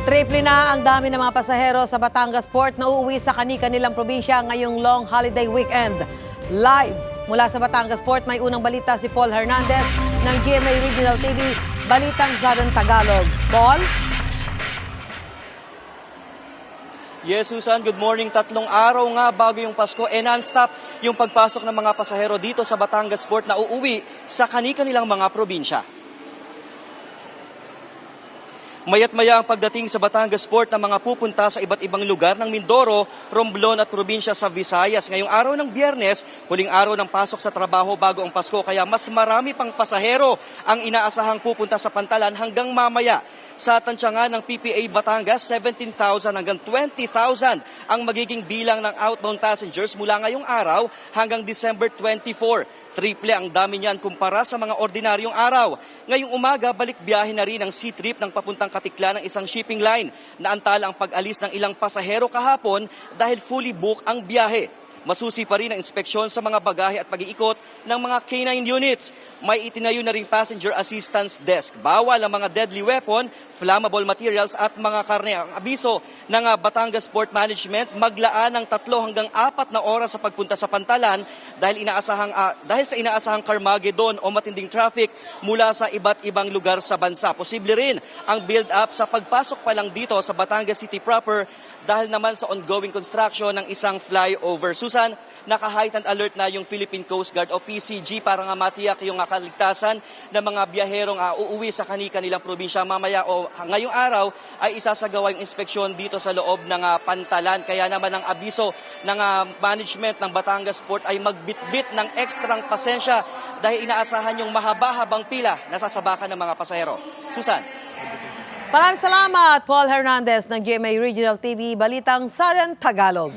Triple na ang dami ng mga pasahero sa Batangas Port na uuwi sa kani-kanilang probinsya ngayong long holiday weekend. Live mula sa Batangas Port, may unang balita si Paul Hernandez ng GMA Regional TV, Balitang Southern Tagalog. Paul? Yes, Susan, good morning. 3 araw nga bago yung Pasko, non-stop yung pagpasok ng mga pasahero dito sa Batangas Port na uuwi sa kani-kanilang mga probinsya. Mayat-maya ang pagdating sa Batangas Port ng mga pupunta sa iba't ibang lugar ng Mindoro, Romblon at probinsya sa Visayas. Ngayong araw ng Biyernes, huling araw ng pasok sa trabaho bago ang Pasko, kaya mas marami pang pasahero ang inaasahang pupunta sa Pantalan hanggang mamaya. Sa tansyangan ng PPA Batangas, 17,000 hanggang 20,000 ang magiging bilang ng outbound passengers mula ngayong araw hanggang December 24. Triple ang dami niyan kumpara sa mga ordinaryong araw. Ngayong umaga, balik biyahe na rin ang sea trip ng papuntang Katiklan ng isang shipping line. Naantala ang pag-alis ng ilang pasahero kahapon dahil fully book ang biyahe. Masusi pa rin ang inspeksyon sa mga bagahe at pag-iikot ng mga K9 units. May itinayo na rin passenger assistance desk. Bawal ang mga deadly weapon, flammable materials at mga karne. Ang abiso ng Batangas Port Management, maglaan ng 3 hanggang 4 na oras sa pagpunta sa Pantalan dahil sa inaasahang Carmageddon o matinding traffic mula sa iba't ibang lugar sa bansa. Posible rin ang build-up sa pagpasok pa lang dito sa Batangas City proper dahil naman sa ongoing construction ng isang flyover. Susan, naka-heightened alert na yung Philippine Coast Guard o PCG para nga matiyak yung kaligtasan ng mga biyaherong uuwi sa kanilang probinsya. Mamaya o ngayong araw ay isasagawa yung inspeksyon dito sa loob ng Pantalan. Kaya naman ang abiso ng management ng Batangas Port ay magbitbit ng ekstrang pasensya dahil inaasahan yung mahaba-habang pila na sasabakan ng mga pasahero. Susan. Maraming salamat, Paul Hernandez ng GMA Regional TV, Balitang Southern Tagalog.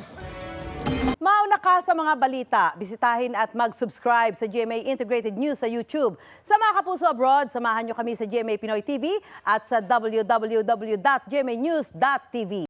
Mauna ka sa mga balita, bisitahin at mag-subscribe sa GMA Integrated News sa YouTube. Sa mga kapuso abroad, samahan nyo kami sa GMA Pinoy TV at sa www.gmanews.tv.